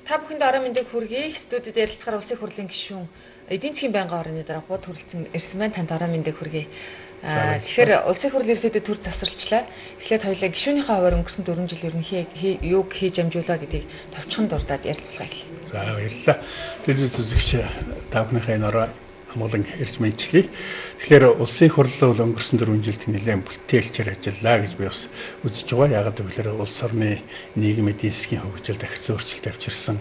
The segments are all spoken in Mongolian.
Та бүхэнд орон мэндийг хүргэе. Студид ярилцахаар улсын хурлын гишүүн эдийн засгийн байнгын орны дараа бод хүрэлцэн ирсэн байна. Танд орон мэндийг хүргэе. Тэгэхээр улсын хурл ерөөдөө төр засварлчлаа. Эхлээд хоёулаа гишүүнийхээ хуваар өнгөрсөн 4 жил ерөнхий юг хийж амжуулаа гэдгийг товчхон дурдаад ярилцлага хэлье. За баярлалаа. Телевиз үзэгч та бүхнийхээ нороо амгалан ирж мэдчилье. Тэгэхээр улсын хурлын бол өнгөрсөн 4 жилд нэлээд бүтээлчээр ажиллаа гэж би бас үзэж байгаа. Яагаад гэвэл улс орны нийгэм эдийн засгийн хөгжил дахин өөрчлөлт авчирсан.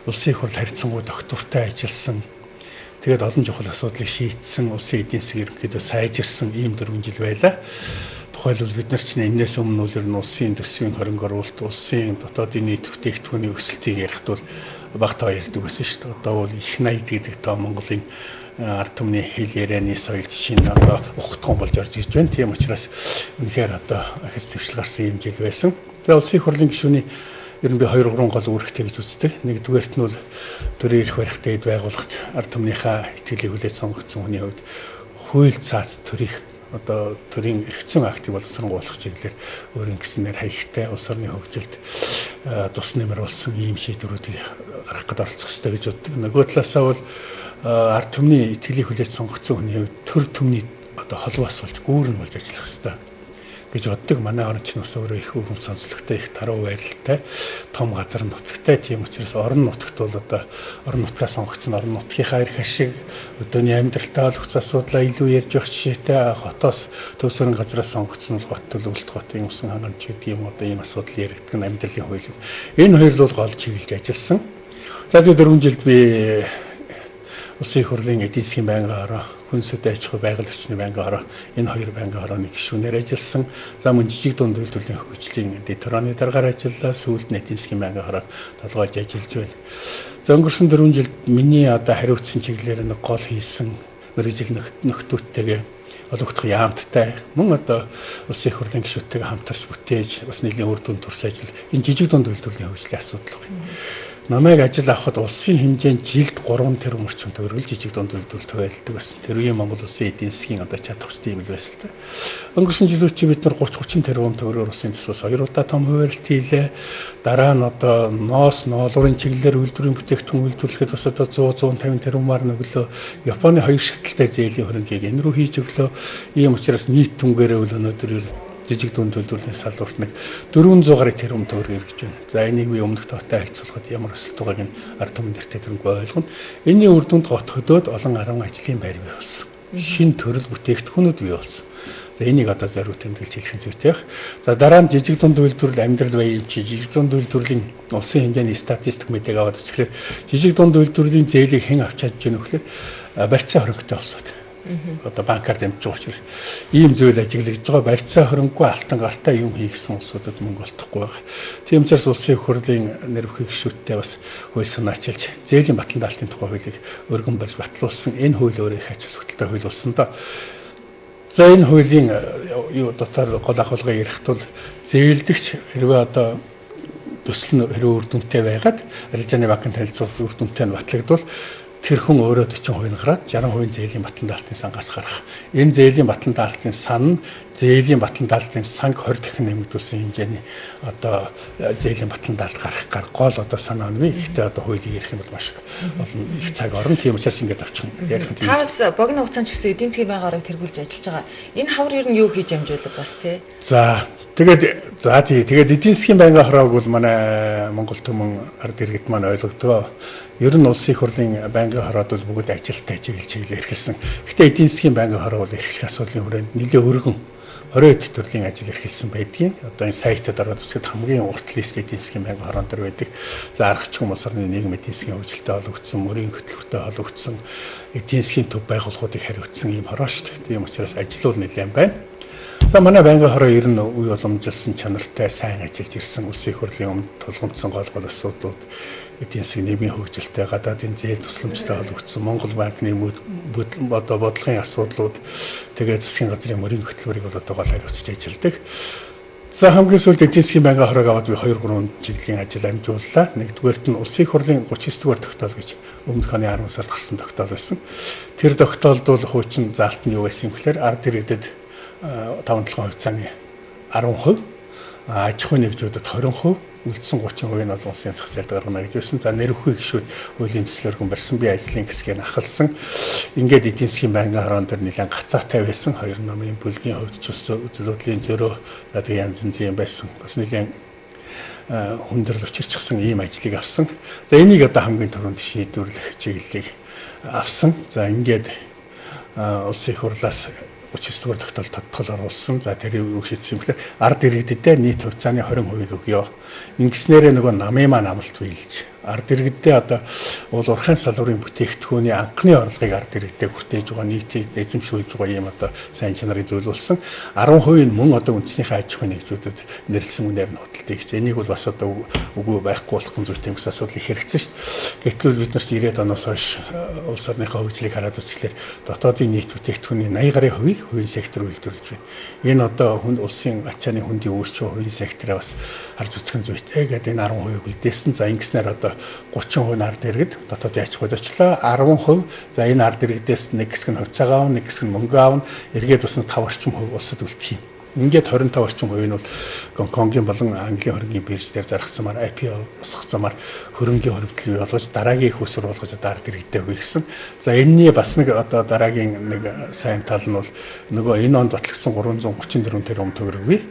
Улсын хурл харьцангуй доктортой ажилласан. Тэгээд олон чухал асуудлыг шийдсэн, улсын эдийн засгийг ерөнхийдөө сайжирсан ийм 4 жил байлаа. Тухайлбал бид нар чинь энэс өмнө нь ер нь улсын төсвийн хоринг оруулалт, улсын дотоодын нийт бүтээгдэхүүний өсөлтийг ярихд бол багтаа ярьдаг байсан шүү дээ. Одоо бол их 80 гэдэг тоо Монголын ард түмний хэл ярианы соёл жишээ нь одоо ухтхан болж орж ирж байна. Тийм учраас үнэхээр одоо ахис төвшил гарсан юм жил байсан. Тэгээд улсын хурлын гишүүний ер нь би 2-3 гол үүрэгтэй гэж үздэг. Нэгдүгээрт нь бол төрийн эрх барихтай эд байгууллагт ард түмнийхээ итгэлийг хүлээж сонгогдсон хүний хувьд хууль цаац төрийн эрх зүйн актыг боловсруулах чиглэлээр өөрийн гэснээр хаягтай улс орны хөгжилд тус нэмэр болсон ийм шийдвэрүүдийг гаргах гэж оролцох ёстой гэж боддог. Нөгөө талаасаа бол ард түмний итгэлийг хүлээж сонгогдсон хүний хувьд төр түмний холбоос болж гүүрэн болж ажиллах ёстой гэж боддог. Манай орн чинь бас өөрөө их өвөм сонцлогтой, их таруу байралтай, том газар нутагтай. Тийм учраас орон нутагт бол орон нутгаас сонгогдсон орон нутгийнхаа эрх ашиг, өдөөний амьдралтай холбогдсон асуудлаа илүү ярьж явах жишээтэй. Хотоос төвсөрөн газраас сонгогдсон бол гот төлөвлөлт, хотын усан хангамж гэдэг юм ийм асуудал яригддаг нь амьдралын хууль. Энэ хоёр бол гол чиглэлж ажилласан. За тэгээд 4 жилд би улсын хурлын эдийн засгийн байнгын хороо, хүнсэд аж ахуй байгаль орчны байнгын хороо, энэ хоёр байнгын хорооны гишүүнээр ажилласан. За мөн жижиг дунд үйлдвэрлэлийн хөгжлийн дэвтөрөний дараагаар ажиллаа. Сүүлд нь эдийн засгийн байнгын хороо толгойж ажиллаж байна. За өнгөрсөн 4 жилд миний хариуцсан чиглэлээр нэг гол хийсэн мэргэжил нөхдүүдтэйгээ олгогдох яамттай мөн улсын хурлын гишүүдтэйгээ хамтарч бүтээж бас нэлийн үр дүнд төрс ажил энэ жижиг дунд үйлдвэрлэлийн хөгжлийн асуудал байна. Намайг ажил авахд улсын хэмжээнд жилд 3 тэрбум орчим төгрөг жижиг дунд үйлдвэрлэлд хуваалдаг байсан. Тэр үеийн Монгол улсын эдийн засгийн чадварч тийм л байсан л та. Өнгөрсөн жилүүд чи бид нар 30-30 тэрбум төгрөгөөр улсын төсвөөс 2 удаа том хуваалт хийлээ. Дараа нь ноос, ноолуурын чиглэлээр үйлдвэрийн бүтээгдэхүүн үйлдвэрлэхэд бас 100-150 тэрбумаар нөглөө. Японы 2 шаталтай зээлийн хөрөнгийг энэ рүү хийж өглөө. Ийм учраас нийт түнгээрээ бол өнөөдөр жижиг дунд үйлдвэрлэлийн салбарт нэг 400 гаруй тэрбум төгрөг ирж байна. За энийг би өмнөх тоотой харьцуулахад ямар өсөлт байгааг нь ард түмэн дээр тэрнгүү ойлгоно. Энэний үр дүнд гот хөдөөд олон арван ажлын байр бий болсон. Шинэ төрөл бүтээгдэхүүнүүд бий болсон. За энийг зориуд тэмдэглэж хэлэх нь зүйтэй байх. За дараа нь жижиг дунд үйлдвэрлэл амьдрал баян чи жижиг дунд үйлдвэрлэлийн улсын хэмжээний статистик мэдээг аваад үзэхээр жижиг дунд үйлдвэрлэлийн зээлийг хэн авч чадж гэнэ вэхээр барьцаа хоригтой болсод. Банкар дэмжиж учраас ийм зүйл ажиглаж байгаа. Барьцаа хөрөнгөгүй алтан гартай юм хийгсэн улсуудад мөнгө олдохгүй байгаа. Тийм учраас улсын хурлын нэрвэх гишүүдтэй бас хууль санаачилж зээлийн батлан даалтын тухай хуулийг өргөн барьж батлуулсан. Энэ хууль өөрөө их ач холбогдолтой хууль болсон доо. За энэ хуулийн дотор гол ахуулгыг ярихт бол зээлдэгч хэрвээ төсөл нь хэрвээ үр дүнтэй байгаад арилжааны банкын танилцуулалт үр дүнтэй нь батлагдвал тэр хүн өөрөө 40% гараад 60% зээлийн батлан даалтын сангаас гарах. Энэ зээлийн батлан даалтын сан зээлийн батлан даалтын санг 20 дахин нэмэгдүүлсэн хэмжээний зээлийн батлан даалт гарах гол санаа нь. Гэхдээ хуулийг ярих юм бол маш олон их цаг орно. Тийм учраас ингэж авчих юм ярих юм. Таас богино хугацаанд ч гэсэн эдийн засгийн байнгын хорыг тэргүүлж ажиллаж байгаа. Энэ хавар ер нь юу хийж амжуулдаг бас тий? Тэгээд эдийн засгийн байнгын хорог бол манай Монгол түмэн ард иргэд маань ойлгодгоо. Ер нь улсын хурлын байнгын хороод бол бүгд ажилттай чиглэл эрхэлсэн. Гэхдээ эдийн засгийн байнгын хороо бол эрхлэх асуудлын хүрээнд нэлээд өргөн 20 төрлийн ажил эрхэлсэн байдгийг. Энэ сайтад ороод үзэхэд хамгийн урт лист эдийн засгийн байнгын хороон дээр байдаг. За аргачлан улс орны нийгэм эдийн засгийн хөгжилтэй холбогдсон, мөрийн хөтөлбөртэй холбогдсон, эдийн засгийн төв байгууллагуудыг хариуцсан ийм хороо шүү дээ. Тийм учраас ажил бол нэлээд байна. За манай байнгын хороо ер нь үе уламжилсан чанартай сайн ажиллаж ирсэн улсын хурлын өмнө тулгамдсан гол асуудлууд эдийн засгийн нийгмийн хөгжилтэй гадаадын зээл тусламжтай холбогдсон Монгол банкны бодлогын асуудлууд тэгээд засгийн газрын мөрийн хөтөлбөрийг гол хариуцж ажилладаг. За хамгийн сүүлд эдийн засгийн байнгын хорог аваад би 2-3 жилийн ажил амжууллаа. Нэгдүгээрт нь улсын хурлын 39-р тогтоол гэж өмнөх оны 10 сард гарсан тогтоол байсан. Тэр тогтоолд бол хуучин заалт нь юу байсан гэхээр ард иргэдэд 5-7 хувьцааны 10%, аж ахуйн нэгжүүдэд 20%, үлдсэн 30% нь бол улсын зах зээлд гаргана гэж байсан. За нэр өхөө гишүүд хуулийн төслөөр барьсан, би ажлын хэсгийг ахалсан. Ингээд эдийн засгийн байнгын хорон дээр нэлээд гацаатай байсан. Хоёр намын бүлгийн хувьд ч зөвлөлийн зөрөө тэгээ янз янзын байсан. Бас нэлээд хүндрэл учирчсан ийм ажлыг авсан. За энийг одоо хамгийн түрүүнд шийдвэрлэх чиглэлийг авсан. За ингээд улсын их хурлаас 39 дугаар тогтоол оруулсан. За тэр юу шийдсэн юм бэ? Ард иргэдэд нийт хувьцааны 20% өгье. Ингэснээрээ нөгөө намын маань амлалт биелж ард иргэдэд одоо уул уурхайн салбарын бүтээгдэхүүний анхны орлогыг ард иргэдэд хүртээж байгаа нийтийг эзэмшүүлж байгаа юм одоо сайн чанарыг зөвлөсөн. 10% нь мөн одоо үндэснийхээ аж ахуйн нэгжүүдэд нэрлсэн үнээр нь худалдаж гэж. Энийг бол бас одоо үгүй байхгүй болгох зүйтэй юмс асуудал их хэрэгцсэн шүү дээ. Гэтэл бид нарт 90-ад оноос хойш улс орныхоо хөгжлийг хараад үзэхлээр дотоодын нийт бүтээгдэхүүний 80% хувийн сектор үйлдвэрлэж байна. Энэ одоо улсын ачааны хөндийн өөрчлөлт хувийн сектороо бас харж үзэх нь зүйтэй гэдэг энэ 10% үлдээсэн. За ингэснээр одоо 30% ард иргэд дотоодын аж ахуйд очлоо. 10% за энэ ард иргэдээс нэг хэсэг нь хувьцаагаа авна, нэг хэсэг нь мөнгө авна. Эргээд бас 5 орчим хувь улсад үлдэх юм. Ингээд 25 орчим хувь нь бол Гонконгийн болон Английн хөрөнгийн бирж дээр зарахсамаар IPO босгох замаар хөрөнгийн хоригдлыг бий болгож дараагийн их уср болгож одоо ард иргэдэд өгье гэсэн. За энэний бас нэг одоо дараагийн нэг сайн тал нь бол нөгөө энэ онд батлагдсан 334 тэрбум төгрөгийг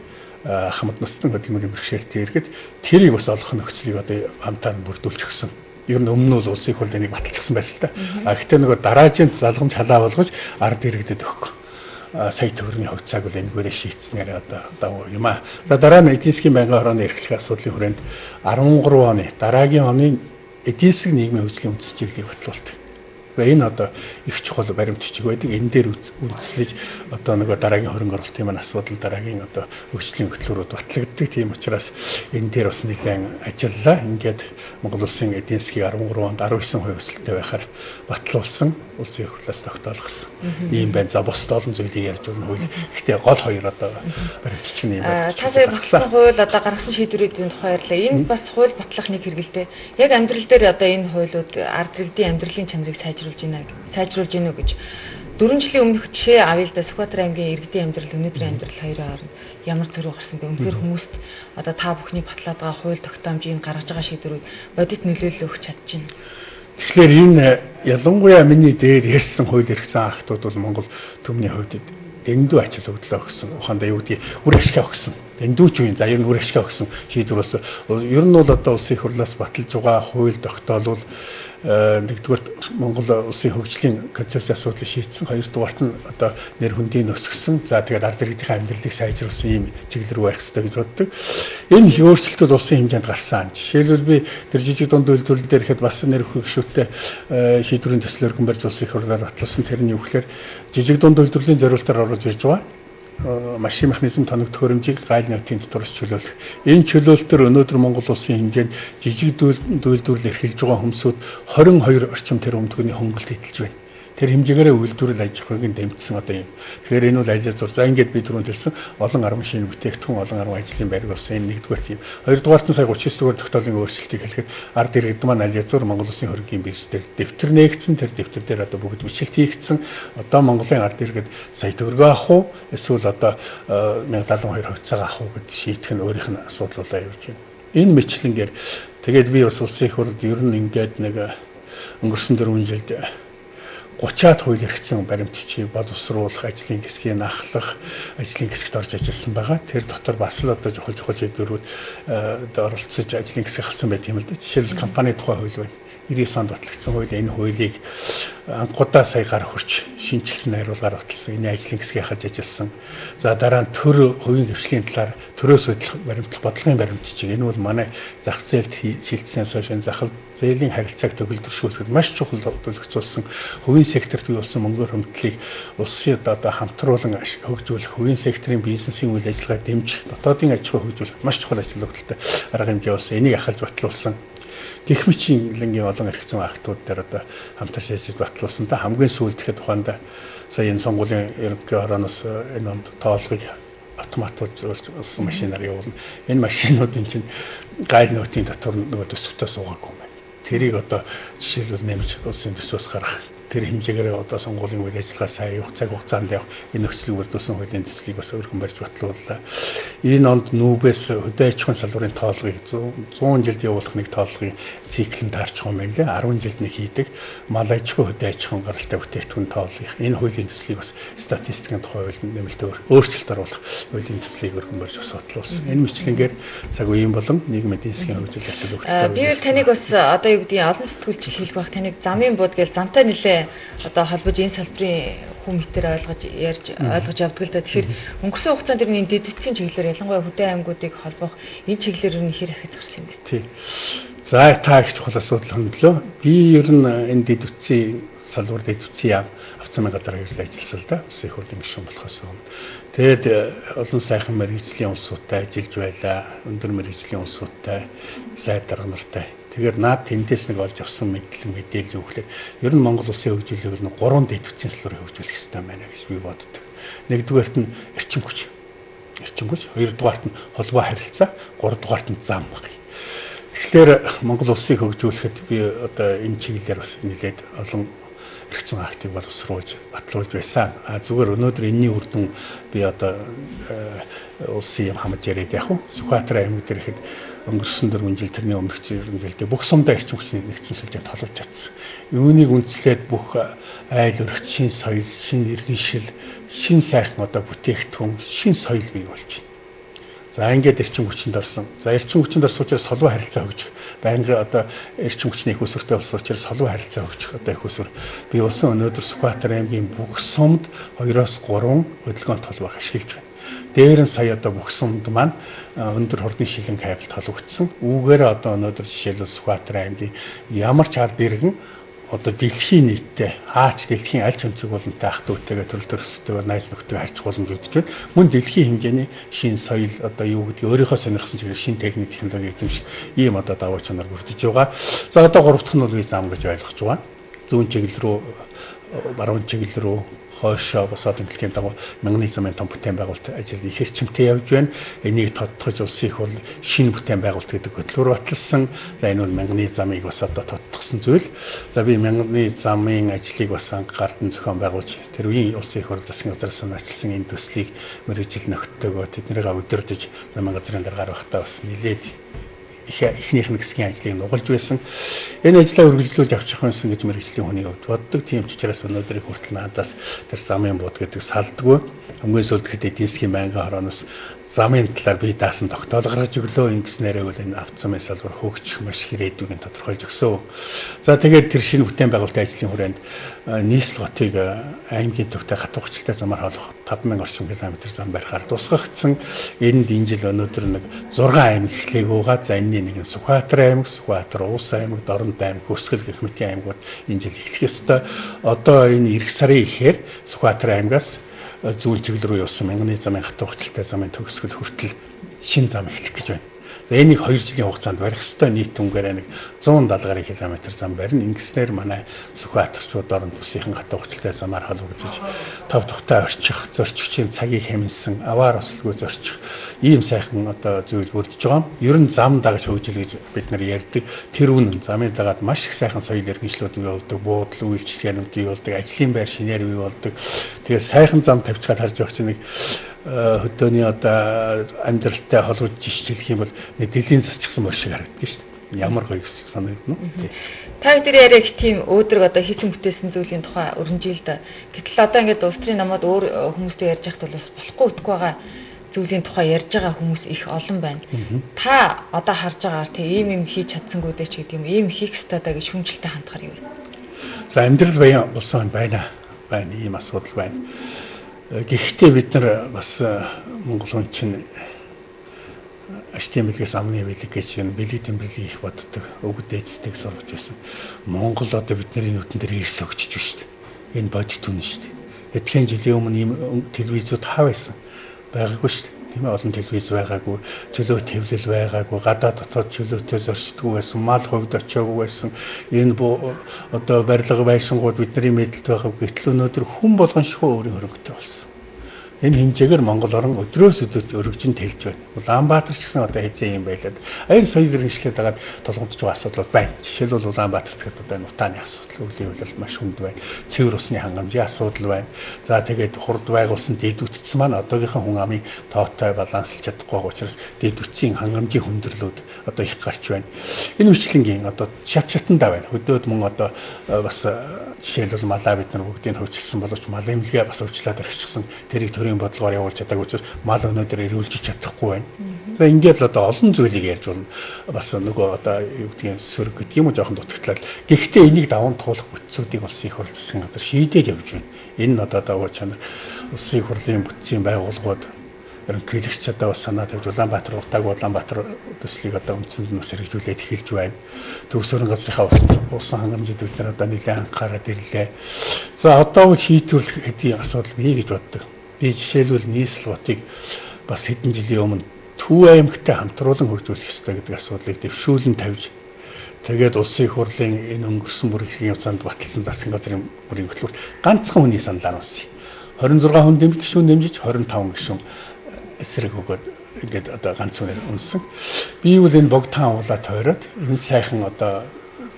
хамт настан хөдөлмөрийн бэрхшээлтэй иргэд тэрийг бас олох нөхцөлийг одоо хамтаар бүрдүүлж өгсөн. Ер нь өмнө нь бол улсын их хурлын нэг баталсан байсан л та. Гэхдээ нөгөө дараажийн залгамж халаа болгож ард иргэдэд өгөх сая төгрөгийн хувьцааг бол энэгээр шийдснээр одоо юм аа. За дараа нь эдийн засгийн байнгын хорооны эрхлэх асуудлын хүрээнд 13 оны дараагийн оны эдийн засгийн нийгмийн хөгжлийн үндэс чиглэлийг батлуулдаг. Энэ одоо их чухал баримт жижиг байдаг. Энэ дээр үндэслэж одоо нөгөө дараагийн хөрөнгө оруулалтын маань асуудал дараагийн одоо хөгжлийн хөтөлбөрүүд батлагддаг. Тийм учраас энэ дээр бас нэгэн ажиллалаа. Ингээд Монгол улсын эдийн засгийн 13 онд 19% өсөлттэй байхаар батлуулсан улсын их хурлаас тогтоолгосон. Ийм байна. За бусд олон зүйлийг ярьж болно хууль. Гэхдээ гол хоёр одоо баримт жижиг юм байна. Та сая батлсан хууль одоо гаргасан шийдвэрийн тухай ярьлаа. Энэ бас хууль батлах нэг хэрэгэлтэй. Яг амьдрал дээр одоо энэ хуулиуд ард иргэдийн амьдралын чанарыг сайжруулж гинэ гэж 4 жилийн өмнөх жишээ авъя л да. Сүхбаатар аймгийн иргэдийн амьдрал өнөөдрийн амьдрал хоёрын хооронд ямар төрөв гарсан бэ? Үнэхээр хүмүүст одоо та бүхний батлаад байгаа хууль тогтоомжийг гаргаж байгаа шийдвэрүүд бодит нөлөөлөл өгч чадчихна. Тэгэхээр энэ ялангуяа миний дээр ярьсан хууль эрхсэн актууд бол Монгол төмний хувьд дэндүү ач холбогдлоо өгсөн. Ухаандаа юу гэдгийг үр ашгаа өгсөн. Дэндүү ч үн за ер нь үр ашгаа өгсөн шийдвэр болсон. Ер нь бол одоо улсын их хурлаас баталж байгаа хууль тогтоолвол нэгдүгээр Монгол улсын хөгжлийн концепц асуудлыг шийдсэн, хоёрдугаарт нь одоо нэр хүндийг өсгсөн. За тэгээд ард иргэдийн амьдралыг сайжруулсан ийм чиглэл рүү байх хэрэгтэй гэж боддог. Энэ өөрчлөлтүүд улсын хэмжээнд гарсан. Жишээлбэл би тэр жижиг дунд үйлдвэрлэл дээр ихэд бас нэр хөгжөлттэй шийдвэрийн төслөөр гүнбэрж улсын их хурлаар батлуулсан. Тэр нь юу гэхээр жижиг дунд үйлдвэрлэлийн зорилтоор оруулж ирж байгаа машин механизм тоногдох хөрөмжийг гайл нотын дотор чөлөөлөх. Энэ чөлөөлтөөр өнөөдөр Монгол улсын хэмжээнд жижиг үйлдвэрлэл эрхэлж байгаа хүмүүсүүд 22 орчим тэрбум төгрөгийн хөнгөлөлт эдэлж байна. Тэр хэмжээгээр үйлдвэрлэл аж ахуйг дэмжсэн одоо юм. Тэгэхээр энэ бол ажил зур. За ингээд би түрүүнд хэлсэн олон арга машин бүтээгдэхүүн, олон арга ажлын байраг болсон энэ нэгдүгээр тийм. Хоёрдугаарт нь сая 39 дугаар тогтоолын өөрчлөлтийг хэлэхэд ард иргэд маань ажил зур Монгол улсын хөрөнгөний биржээр дэвтэр нээгдсэн. Тэр дэвтэр дээр одоо бүгд бичлэлт хийгдсэн. Одоо Монголын ард иргэд сая төгрөгөө авах уу? Эсвэл одоо 1072 хувьцаагаа авах уу гэж шийдэх нь өөрийнх нь асуудал болоо явж байна. Энэ мэтлэнгээр тэгээд би бас улсын их хурлд ер нь ингээд нэг өнгөрсөн 4 жилд 30-аад хууль эрхцэн баримт бичиг боловсруулах, ажлын хэсгийг ахлах, ажлын хэсэгт орж ажилласан байгаа. Тэр дотор бас л одоо жохол зүйлүүд оролцож ажлын хэсэг халсан байт юм л да. Жишээлбэл компани тухай хууль байна. 99 онд батлагдсан хууль энэ хуулийг анхудаа сая гар хурч шинжилсэн найруулгаар баталсан. Энэ ажлын хэсгийг хаж ажилласан. За дараа нь төр хувийн хвшлийн талаар төрөөс хөдлөх баримтлах бодлогын баримт бичиг. Энэ бол манай зах зээлд шилжсэнээс хойш зах зээлийн харилцааг төгөлдрүүлэхэд маш чухал төлөвлөсөн хувийн секторт болсон мөнгөөр хөндлөлийг улсын одоо хамтруулан хөгжүүлэх, хувийн секторын бизнесийн үйл ажиллагааг дэмжих, дотоодын аж ахуй хөгжүүлэх маш чухал ажил өгдөлтэй арга хэмжээ болсон. Энийг ахалж батлуулсан. Гэх мэт лингийн олон эрх зүйн актууд дээр одоо хамтарч ажиллаж батлуулсан. Та хамгийн сүүлд ихэд тухайд сая энэ сонгуулийн ерөнхий хорооноос энэ онд тоолгыг автоматжуулсан машинаар явуулна. Энэ машинуудын чинь гайл нотын дотор нөгөө төсөвтөө суугаагүй юм байна. Тэрийг одоо жишээлбэл нэмж улсын төсвөөс гаргах тэр хэмжээгээр одоо сонгуулийн үйл ажиллагаа сайн явах цаг хугацаанд явах энэ нөхцөлийг бүрдүүлсэн хуулийн төслийг бас өргөн барьж батлууллаа. Энэ онд нүүбээс хөдөө аж ахуйн салбарын тоолгыг 100 жилд явуулах нэг тоолгын циклэн таарчих юм байна лээ. 10 жилд нэг хийдэг мал аж ахуй хөдөө аж ахуйн гаралтай бүтээгдэхүүн тоолгыг энэ хуулийн төслийг бас статистикийн тухай хуулинд нэмэлтээр өөрчлөлт оруулах хуулийн төслийг өргөн барьж бас батлуулсан. Энэ мэтлэнгээр цаг үеийн болон нийгмийн эдийн засгийн хөгжил ажил өгдөг. Би бол таныг бас одоо юу гэдгийг олон сэтгүүлч хэлэх байх. Таныг замын бууд гэж замтай нэлээ одоо холбож энэ салбарын хүн мэтэр ойлгож явдаг л да. Тэгэхээр өнгөрсөн хугацаанд энэ дэдвцгийн чиглэлээр ялангуяа хөдөө аймагуудыг холбох энэ чиглэлээр нь хэр ахиж зорсон юм бэ? Тий. За та их чухал асуудал хөндлөө. Би ер нь энэ дэдвцгийн салбар дэдвцгийн яам авцсан газар хэвлэл ажилласан л да. Улсын их хурлын гишүүн болохоос өмнө. Тэгэд олон сайхан мэргэжлийн улсуудтай ажиллаж байлаа. Өндөр мэргэжлийн улсуудтай сайд дарга нартай. Тэгэхээр наад тэндээс нэг олж авсан мэдээлэл өгөхлээр ер нь Монгол улсын хөгжүүлийг нь 3 дэдвцгийн салбарыг хөгжүүлэх хэрэгтэй байна гэж би боддог. Нэгдүгээрт нь эрчим хүч, хоёрдугаарт нь холбоо харилцаа, гуравдугаарт нь зам баг. Тэгэхээр Монгол улсыг хөгжүүлэхэд би одоо энэ чиглэлээр бас нэлээд олон эрх зүйн актыг боловсруулж батлуулж байсан. Зүгээр өнөөдөр энэний үр дүн би одоо улсын юм хамж яриад яг уу Сүхбаатар аймаг дээр ихэд өнгөрсөн 4 жил тэрний өмнөх жилдээ бүх сумдаа эрчим хүчний нэгдсэн сүлжээнд холбож чадсан. Үүнийг үндэслээд бүх айл өргөч, шин соёл, шин иргэншил, шин сайхан одоо бүтээгдэхүүн, шин соёл бий болж байна. За ингээд эрчим хүчинд орсон. За эрчим хүчинд орсон учраас холбоо харилцаа хөгжих. Байнгын одоо эрчим хүчний их усвартай болсон учраас холбоо харилцаа хөгжих одоо их усвар. Би усан өнөөдөр Сүхбаатар аймгийн бүх сумд 2-3 хөдөлгөөнт холбоо ашиглаж байна. Дээр нь сая одоо бүх сумд маань өндөр хурдны шилэн кабель толгогдсон. Үүгээр одоо өнөөдөр жишээлбэл Сүхбаатар аймгийн ямар ч ард иргэн одоо дэлхийн нийтдээ дэлхийн аль ч өнцөг боломжтой ах дүүтэйгээ төрөл төрөстэйгээр найз нөхдөйгээ харьцах боломж үзэж байна. Мөн дэлхийн хэмжээний шин соёл одоо юу гэдгийг өөрийнхөө сонирхсан чигээр шин техник технологи эзэмших ийм одоо давуу чанар бүрдэж байгаа. За одоо гурав дахь нь бол зам гэж ойлгож байгаа. Зүүн чиглэл рүү, баруун чиглэл рүү хойшоо босоод дэлхийн дагуу мянганы замын том бүтээн байгуулалт ажил их эрчимтэй явж байна. Энийг тодтогч улсын их хурл шинэ бүтээн байгуулалт гэдэг хөтөлбөр баталсан. За энэ бол мянганы замыг бас одоо тодтогсон зүйл. За би мянганы замын ажлыг бас анхаардан зохион байгуулж тэр үеийн улсын их хурл засгийн газраас санаачилсан энэ төслийг мэргэжил нөхдөөгөө тэднийгээ удирдах замын газрын даргаар багтаа бас нэлээд ихнийх нь хэсгийн ажлыг нугалж байсан. Энэ ажлаа үргэлжлүүлж авчих юмсан гэж мэргэжлийн хүний хувьд боддог. Тийм ч учраас өнөөдрийг хүртэл надаас тэр замын бууд гэдэг салдгүй. Хамгийн сүүлд эдийн засгийн байнгын хорооноос замын талаар бие даасан тогтоол гаргаж өглөө ингэснээрээ бол энэ авто замын салбар хөгжих маш хэрэгдүүгийн тодорхойлж өгсөн. За тэгээд тэр шинэ бүтээн байгуулалтын ажлын хүрээнд нийслэл хотыг аймгийн төвтэй хатуу хүчтэй замаар холбох 5000 орчим километр зам барихаар тусгагдсан. Энд энэ жил өнөөдөр нэг 6 аймаг эхлэх байгаа. За энэний нэг нь Сүхбаатар аймаг, Сүхбаатар улс аймаг, Дорнод аймаг, Хүсгэл гэх мэт аймагуд энэ жил эхлэх ёстой. Одоо энэ эх сарын ихээр Сүхбаатар аймагаас зүүн чиглэл рүү явсан мянганы замын хатуу хүчтэй замын төгсгөл хүртэл шинэ зам эхлэх гэж байна. За энийг 2 жилийн хугацаанд барих ёстой. Нийт түнгээр нэг 170 гаруй километр зам барина. Ингэснээр манай Сүхбаатарчууд орон бүсийн хатуу хүчтэй замаар холбогдож тав тухтай орчих, зорчигчийн цагийг хэмнэсэн, аваар ослгүй зорчих ийм сайхан одоо зүйл бүрдэж байгаа. Ер нь зам дагаж хөгжил гэж бид нар ярьдаг. Тэр үнэн замын дагаад маш их сайхан соёл иргэншлүүд бий болдог, буудлын үйлчлэгээнүүд бий болдог, ажлын байр шинээр бий болдог. Тэгээд сайхан зам тавьчихад харж явах чинь нэг хөдөөний одоо амьдралтай холбож жишээлх юм бол нэг дилийн засчихсан мөр шиг харагддаг шүү дээ. Ямар гоё гэж санагдана уу? Та бүхэн яриаг тийм өөдрөг одоо хийсэн бүтээсэн зүйлийн тухай өрнжилд. Гэтэл одоо ингээд улс төрийн намууд өөр хүмүүстэй ярьж байхад бол бас болохгүй утгагүй байгаа зүйлийн тухай ярьж байгаа хүмүүс их олон байна. Та одоо харж байгаагаар тийм ийм хийж чадсангүй дээ ч гэдэг юм. Ийм хийх ёстой даа гэж хүмжилтэд хандахаар юу вэ? За амьдрал баян болсон байна. Ийм асуудал байна. Гэхдээ бид нар бас Монгол хүн чинь аштын бэлгээс амны бэлэг гэж бэлэг тэмдэглэл их боддог. Өвгд ээжтэйг сургаж байсан. Монгол одоо бидний нүдэн дээр ирс өгчөж шүү дээ. Энэ бодит түн шүү дээ. Эдгээр жилийн өмнө ийм телевизүүд хаа байсан? Байгаагүй шүү дээ. Тийм олон телевиз байгаагүй, чөлөө твлэл байгаагүй, гадаа дотоод чөлөөтэй зорчдгүй байсан, мал хувьд очиагүй байсан. Энэ одоо барилга байшингууд бидний мэдэлд байгаа. Гэтэл өнөөдөр хүн болгон шихүү өөрийн хөрөнгөтэй болсон. Энэ хэмжээгээр Монгол орн өдрөөс өдөрт өргөжин тэлж байна. Улаанбаатар ч гэсэн одоо хэзээ юм байлаад аян соёл иргэншлээд байгаа тулгамдж байгаа асуудлууд байна. Жишээлбэл Улаанбаатарт гэдэг одоо нутааны асуудал, өвлийн хууль маш хүнд байна. Цэвэр усны хангамжийн асуудал байна. За тэгээд хурд байгуулсан дэд үтцсэн маань одоогийнхаа хүн амын тоотой баланслж чадахгүй байгаа учраас дэд үтцийн хангамжийн хүндрэлүүд одоо их гарч байна. Энэ үйлчлэнгийн одоо шатндаа байна. Хөдөөд мөн одоо бас жишээлбэл малаа бид нар бүгдийг хөвчлсөн боловч мал эмнэлгээ бас өвчлээд орчихсон. Тэрийг төрийн бодлогоор явуулж чадаагүй учраас мал өнөөдөр эрүүлж чадахгүй байна. За ингээд л одоо олон зүйлийг ярьж болно. Бас нөгөө одоо юу гэдгийг сөрөг гэдэг юм уу жоохон дутагдлал. Гэхдээ энийг даван туулах бүтцүүдийг улсын их хурл засгийн газар шийдээд явж байна. Энэ нь одоо давуу чанар улсын их хурлын бүтцийн байгууллагууд ерөнхийлөгч одоо бас санаа тавьж Улаанбаатар Улаанбаатар төслийг одоо үндсэнд нь бас хэрэгжүүлээд эхэлж байна. Төвс өрн газрынхаа улсын хангамжид бид нар одоо нэлээд анхаарал ирлээ. За одоо шийдвэрлэх хэдийн асуудал бий гэж боддог. Би жишээлбэл нийслэлгуудыг бас хэдэн жилийн өмнө Төв аймагтай хамтруулан хөгжүүлэх ёстой гэдэг асуудлыг дэвшүүлэн тавьж тэгээд улсын их хурлын энэ өнгөрсөн бүрийн хугацаанд баталсан засгийн газрын бүрийн хөтөлбөрт ганцхан хүний саналаар унсъя. 26 хүн гишүүн дэмжиж 25 гишүүн эсрэг өгөөд ингээд одоо ганц үнээр унсан. Би бол энэ богдхан уулаа тойроод энэ сайхан одоо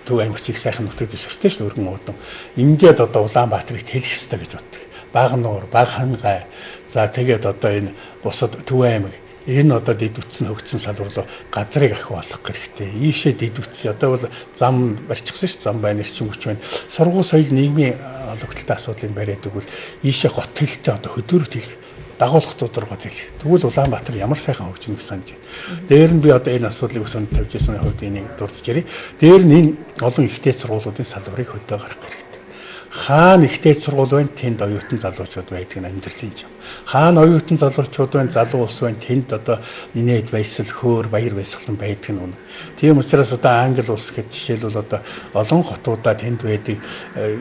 Төв аймагчийг сайхан нутаг дэвширтэй шүү өргөн уудан. Ингээд одоо Улаанбаатарыг тэлэх ёстой гэж боддог. Баг нуур, баг хангай. За тэгээд одоо энэ бусад Төв аймаг энэ одоо дэд үтсэн хөгжсөн салбар руу газрыг ахиу олох хэрэгтэй. Ийшээ дэд үтс одоо бол зам барьчихсан шүү. Зам байна, эрчим хүч байна. Сургууль соёл нийгмийн ологдлолтой асуудлыг бариад өгвөл ийшээ гот хэлтэй одоо хөдөөрөд хэлэх дагуулгатууд руу хэлэх. Тэгвэл Улаанбаатар ямар сайхан хөгжинө гэж санаж байна. Дээр нь би одоо энэ асуудлыг өсөнд тавьж ирсэн хувьд энийг дурдж ирээ. Дээр нь энэ олон ихтэй сургуулиудын салбарыг хөдөө гаргах хэрэгтэй. Хаана ихтэй сургууль байна, тэнд оюутан залуучууд байдаг амьдралын юм. Хаана оюутан залуучууд байна, залуу ус байна, тэнд одоо инээд баясал, хөөр, баяр баясгалан байдаг нь үнэ. Тийм учраас одоо Англи улс гэж жишээлбэл одоо олон хотуудаа тэнд байдаг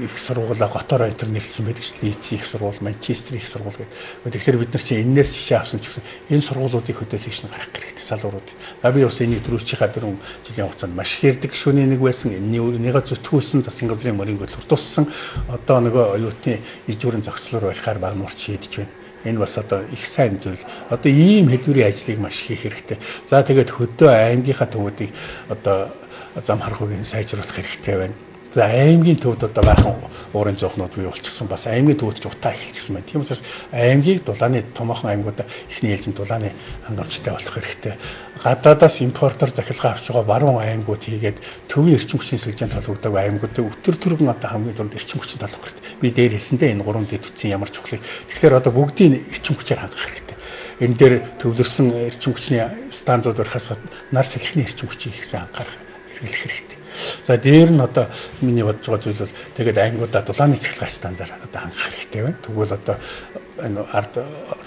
их сургуулаа готоор интер нэлсэн байдаг шүү. Лидс их сургууль, Манчестер их сургууль гэдэг. Тэгэхээр бид нар чинь энээс жишээ авсан ч гэсэн энэ сургуулиудыг хөдөөлөх нь гарах хэрэгтэй салуурууд. За би бас энийг дөрөвчийнхаа 4 жилийн хугацаанд маш их ярддаг гишүүний нэг байсан. Энийгээ зүтгүүлсэн засгийн газрын мөрийн хөтөлбөр туссан. Одоо нөгөө оюутны ижүүрийн зохицлоор барихаар баг нурч шийдэж байна. Энэ бас одоо их сайн зүйл. Одоо ийм хэлбэрийн ажлыг маш хийх хэрэгтэй. За тэгээд хөдөө аймгийнхаа төвүүдийг одоо зам харахыг сайжруулах хэрэгтэй байна. За аймгийн төвд одоо баахан уурын зоохнууд бий болчихсон. Бас аймгийн төвд ч утаа эхэлчихсэн байна. Тийм учраас аймгийг дулааны томоохон аймагуудаа ихний ээлжинд дулааны хангамжтай болох хэрэгтэй. Гадаадаас импортоор захиргаа авч байгаа баруун аймагуд хийгээд төвийн эрчим хүчний сүлжээнд толгогддог аймагуудыг өтөр төргөн одоо хамгийн дунд эрчим хүчтэй толгох хэрэгтэй. Би дээр хэлсэндээ энэ 3 дэд үтсэн ямар чухлыг. Тэгэхээр одоо бүгдийг эрчим хүчээр хангах хэрэгтэй. Энэ дээр төвлөрсөн эрчим хүчний станцууд барихаас нар салхины эрчим хүчийг ихсэн анхаарах хэрэглэх хэрэгтэй. За дээр нь одоо миний бодож байгаа зүйл бол тэгээд аймагуудаа дулааны цахилгаан стандарт одоо хангах хэрэгтэй байна. Тэгвэл одоо энэ ард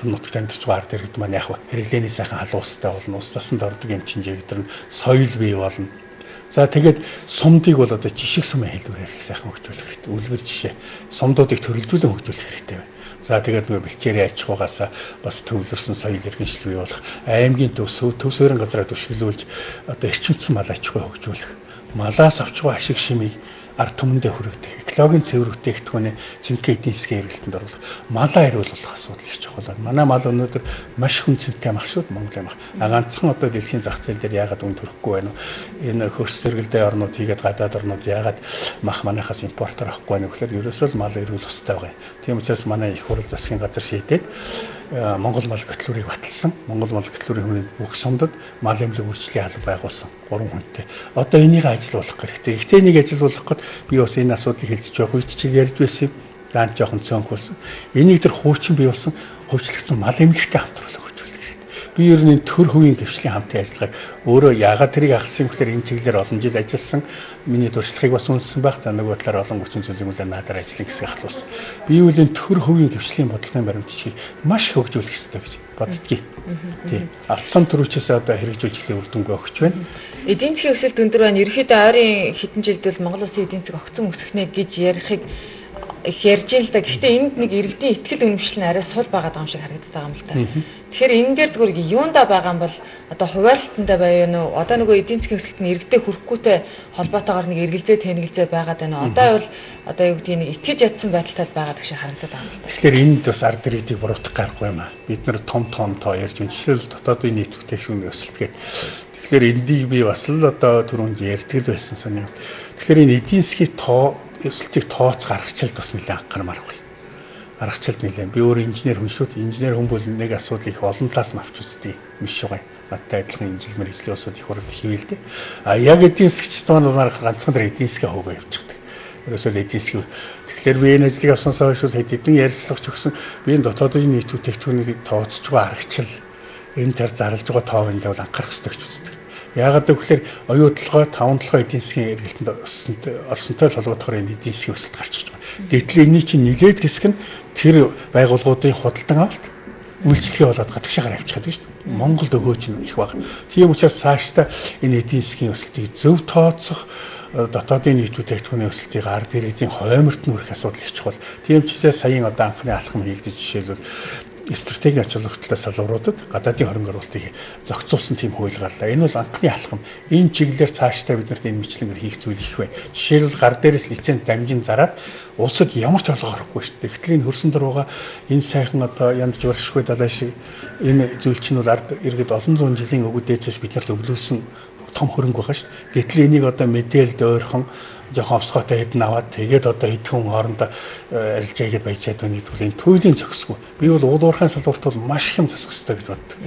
нутагт амьдарч байгаа ард иргэд маань яг хэрэглээний сайхан халуустай болно. Ус засанд ордог юм чинжээгдэр нь соёл бий болно. За тэгээд сумдыг бол одоо жишг сумын хэлбэрээр сайхан хөгжүүлэх хэрэгтэй. Үлгэр жишээ сумдуудыг төрөлжүүлэн хөгжүүлэх хэрэгтэй байна. За тэгээд нөгөө бэлчээрийн аж ахуйгаас бас төвлөрсөн соёл иргэншил бий болох аймгийн төвс өрн газраа түшиглүүлж одоо эрчимцэн мал аж ахуй хөгжүүлэх. Малаас авч байгаа ашиг шимийг ард түмэндээ хүргэх, экологийн цэвэр бүтээгдэхүүний цэнхээ эдийн засгийн эргэлтэнд оруулах, малаа хариулуулах асуудал их чухал байна. Манай мал өнөөдөр маш хүн цэнхтэй мах шүү, Монголын мах. Ганцхан одоо дэлхийн зах зээл дээр яагаад үн төрөхгүй байна вэ? Энэ хөрс сэргэлдээ орнууд хийгээд гадаад орнууд яагаад мах манайхаас импортоор авахгүй байна вэ гэхээр ерөөсөө л мал эрүүл устай байгаа. Тийм учраас манай их хурл засгийн газар шийдээд Монгол мал хөтлөрийг баталсан. Монгол мал хөтлөрийн хүний бүх сумдад мал эмнэлэг үржлийн алба байгуулсан 3 хүнтэй. Одоо энийг ажилуулах хэрэгтэй. Гэхдээ энийг ажилуулахад би бас энэ асуудлыг хэлж жоох үед чи ярьж байсан юм. Даан жоохон цөөнхүүлсэн. Энийг тэр хуучин бий болсон хувьчлагдсан мал эмнэлэгтэй хамтруулах хөгжүүлэх хэрэгтэй. Би ер нь төр хувийн гэрчлийн хамтын ажиллагааг өөрөө яагаад тэрийг ахсан гэхээр энэ чиглэлээр олон жил ажилласан. Миний туршлагыг бас үнэлсэн байх. За нөгөө талаар олон хүчин зүйлийн үлээр надаар ажиллах гэсгийг халуус. Би юу л энэ төр хувийн гэрчлийн бодлогын баримтчийг маш хөгжүүлэх хэрэгтэй гэж боддгийг. Тийм. Автсан төрүүчээс одоо хэрэгжүүлж эхлэх үр дүнгээ өгч байна. Эдийн засгийн өсөлт өндөр байна. Ерөнхийдөө ойрын хэдэн жилд бол Монгол улсын эдийн засаг огцон өсөхнэ гэж ярихыг их ярьж ил да. Гэхдээ энд нэг иргэдийн итгэл үнэмшил нь арай сул байгаа юм шиг харагдаад байгаа юм л та. Тэгэхээр энэ дээр зүгээр юундаа байгаа юм бол одоо хуваарлалтандаа байв юу? Одоо нөгөө эдийн засгийн хэсэгт нь иргэдэд хүрэхгүйтэй холбоотойгоор нэг эргэлзээ тэнэгэлзээ байгаад байна. Одоо бол одоо юу гэдгийг нэг итгэж ядсан байдалтай байгаа гэж харагдаад байгаа юм л та. Тэгэхээр энд бас ард иргэдийг буруутгах гарахгүй юм аа. Бид нар том тоо ярьж байна. Жишээл дотоодын нийт бүтээгдэхүүн өсөлтгээд. Тэгэхээр эндийг би бас л одоо түрүүнд ярьдаг л байсан сони. Тэгэхээр энэ эдийн засгийн тоо өсөлтийг тооц гаргахчилд бас нэлээд анхаармааргүй. Аргачлалд нэлээд би өөр инженер хүн шүү. Инженер хүн бол нэг асуудлыг олон талаас нь авч үздэг юм шиг байна. Надтай адилхан инженер мэргэжлийн асуудлыг хурд хийвэлдэг. А яг эдийн засгч маань ганцхан дээр эдийн засгийн хөвгөө явчихдаг. Ерөөсөө эдийн засгийн тэгэхээр би энэ ажлыг авсанаас хойш хэдэн ярилцлагч өгсөн. Би энэ дотоодын нийт бүтээгдэхүүнийг тооцож байгаа аргачлал энэ төр зарлж байгаа тоог нь бол анхаарах хэрэгтэй гэж үздэг. Яагаад гэвэл оюутлогоо 5-7 эдийн засгийн эргэлтэнд орсонтой холбоотойгоор энэ эдийн засгийн өсөлт гарч ирж байгаа. Гэтэл энэний чинь нэлээд хэсэг нь тэр байгууллагуудын худалдан авалт үйлчлэгээ болоод гадагшаагаар авчихад байна шүү дээ. Монголд өгөөж нь их баг. Тийм учраас цаашдаа энэ эдийн засгийн өсөлтийг зөв тооцох дотоодын нийт бүтээгдэхүүний өсөлтийг ард иргэдийн хойморт нь хүрэх асуудал их чухал. Тийм ч саяын одоо анхны алхам хийгдэж жишээлбэл стратегийн ач холбогдолтой салбаруудад гадаадын хөрөнгө оруулалтыг зохицуулсан тийм хууль гарлаа. Энэ бол анхны алхам. Энэ чиглэлээр цаашдаа биднэрт энэ мэтлэнгээр хийх зүйл их байна. Жишээлбэл гар дээрээс лиценз дамжин зараад улсад ямар ч орлого орохгүй шүү дээ. Гэтэл энэ хөрсөн дурууга энэ сайхан одоо янз журшгүй далай шиг энэ зүйл чинь бол ард иргэд олон зуун жилийн өгөө дээцээс биднэрт өвлүүлсэн том хөрөнгө байгаа шүү дээ. Гэтэл энийг одоо мэдээлэлд ойрхон жоохон овсгоотой хэдэн аваад тэгээд одоо хэдхэн хоорондоо арилжаагээд баяжаад байна гэдэг энэ туйлын зохисгүй. Би бол уулуурхайн салбарт бол маш их юм засах хэрэгтэй гэж боддог.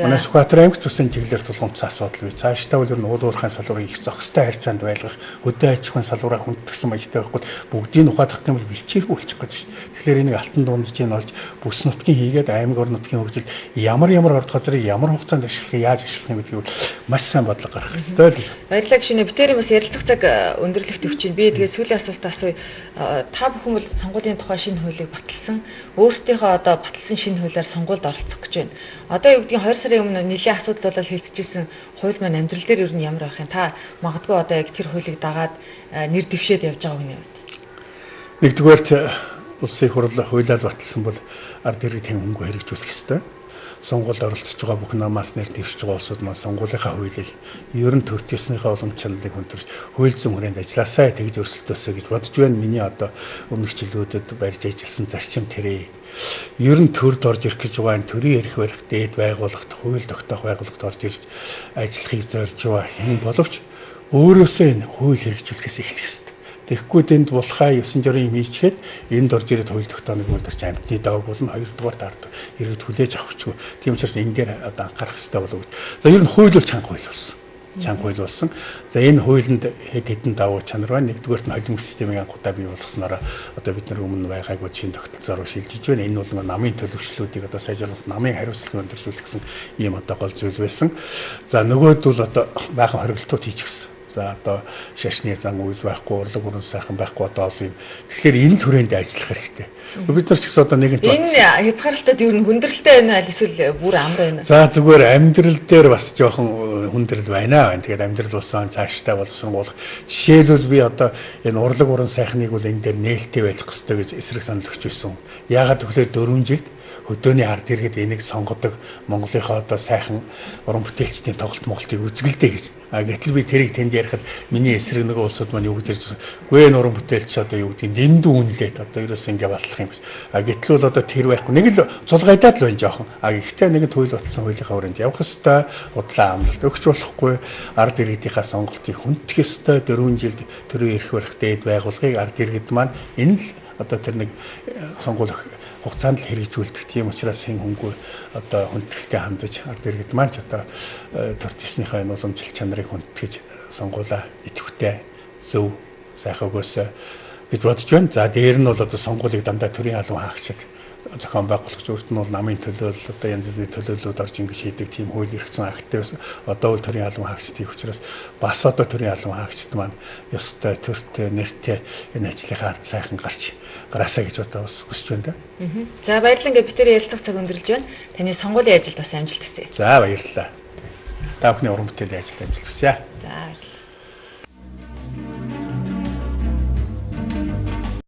Манай Сүхбаатар аймагт тусын чиглэлээр тулгымцсан асуудал бий. Цаашдаа бол ер нь уулуурхайн салбарыг их зохистой харьцаанд байлгах, хөдөө аж ахуйн салбараа хүндэтгсэн маягтай байхгүй бүгдийг ухаадах юм бол бэлчээргүй болчих гэж шүү дээ. Тэгэхээр энийг алтан дундчийн олж бүс нутгийн хийгээд аймаг орон нутгийн хөгжилд ямар орд газрыг ямар хугацаанд ашиглах, яаж ашиглах юм гэдгийг маш сайн бодлого гаргах хэрэгтэй л. Баярлалаа гişүнэ. Битээр бас ярилцах цаг өндөрлөх төвчин. Би тэгээд сүүлийн асуулт асууя. Та бүхэн бол сонгуулийн тухай шинэ хуулийг баталсан. Өөрсдийнхөө одоо баталсан шинэ хуулиар сонгуульд оролцох гэж байна. Одоо юу гэдгийг 2 сарын өмнө нийлээ асуудал болол хийгдчихсэн хууль маань амьдрал дээр ер нь ямар байх юм? Та магадгүй одоо яг тэр хуулийг дагаад нэр дэвшээд явж байгаа хүний хувьд. Нэгдүгээрт улсын хурал хуулиар баталсан бол ард иргэдийн хөнгө хэрэгжүүлэх ёстой. Сонгуульд оролцож байгаа бүх намаас нэр дэвшиж байгаа улсууд маань сонгуулийнхаа хуулийг ер нь төртөснийхээ улам чанарыг хүндэрж хууль зүйн хүрээнд ажилласаа тэгж өрсөлдөөсэй гэж бодож байна. Миний одоо өмнөх жилүүдэд барьж ажилласан зарчим тэрэ. Ер нь төрд орж ирэх гэж байгаа энэ төрийн эрх барих дээд байгууллагт хууль тогтоох байгууллагт орж ирж ажиллахыг зорж байгаа хэн боловч өөрөөсөө энэ хууль хэрэгжүүлэхээс эхлэх ёстой. Тэгэхгүй тэнд булхаа 9 жирийн хийчихэд энд орж ирээд хууль тогтооныг үлдэрч амьтны даваг болон 2 дугаар таард ирээд хүлээж авахчгүй. Тийм учраас энэ дээр одоо анхаарах хэрэгтэй болов. За ер нь хууль бол чанга хууль болсон. Чанга хууль болсон. За энэ хуулинд хэд хэдэн давуу чанар байна. Нэгдүгээрт нь холимог системийн анхудаа бий болгосноор одоо бид нар өмнө байгаагүй шинэ тогтолцоороо шилжиж байна. Энэ бол намын төлөвшлүүдийг одоо сайжруулах, намын хариуцлагыг өндөрлүүлэх гэсэн ийм одоо гол зүйл байсан. За нөгөөд бол одоо баахан хоригдлтууд хийчихсэн. За одоо шашны зан үйл байхгүй, урлаг бүрэн сайхан байхгүй одоо олон юм. Тэгэхээр энэ түрээнд ажиллах хэрэгтэй. Бид нар ч гэсэн одоо нэгэнт энэ хязгаарлалтад юу н хүндрэлтэй байна аль эсвэл бүр амар байна. За зүгээр амьдрал дээр бас жоохон хүндрэл байна. Тэгээд амьдрал усан цааштай боловсруулах. Жишээлбэл би одоо энэ урлаг бүрэн сайхныг бол энэ дээр нээлттэй байх хэрэгтэй гэж эсрэг санал өгч байсан. Яагаад гэвэл 4 жилд хөдөөний ард иргэд энийг сонгодог Монголынхоо одоо сайхан уран бүтээлчдийн тоглолт үзгэлдэй гэж. Гэтэл би тэрийг тэнд ярихад миний эсрэг нэг улсууд маань юу гэж үгүй энэ уран бүтээлч одоо юу гэдэг дэндүү үнэлээд одоо ерөөс ингэ батлах юм биш. Гэтэл бол одоо тэр байхгүй. Нэг л цулгайдаад л байна жоохон. Гэхдээ нэг туйл батлсан хуулийнхаа хүрээнд явах ёстой, удлаа амлалт өгч болохгүй, ард иргэдийнхаа сонголтыг хүндэх ёстой. 4 жилд төрийн эрх барих дээд байгууллагыг ард иргэд маань энэ л одоо тэр нэг сонгууль хугацаанд л хэрэгжүүлдэг. Тийм учраас хэн хөнгөө одоо хүндэлтэй хандаж ард иргэд маань ч одоо төртөснийхөө энэ уламжлалт чанарыг хүндэтгэж сонгуулаа идэвхтэй зөв сайхан өгөөсэй гэж бодож байна. За дээр нь бол одоо сонгуулийг дандаа төрийн албан хаагчид зохион байгуулагч өөрт нь бол намын төлөөлөл одоо янз бүрийн төлөөллүүд орж ингэж хийдэг тийм хууль эрхцэн акттай байсан. Одоо бол төрийн албан хаагчид их учраас бас одоо төрийн албан хаагчид маань ёстой төртэй нэртэй энэ ажлынхаа ард сайхан гараасаа гэж одоо бас хүсэж байна да. За баярлалаа. Ингээ бид нэр ярилцах цаг өндөрлж байна. Таны сонгуулийн ажилд бас амжилт хүсье. За баярлалаа. Та бүхний уран бүтээлийн ажилд амжилт хүсье. За баярлалаа.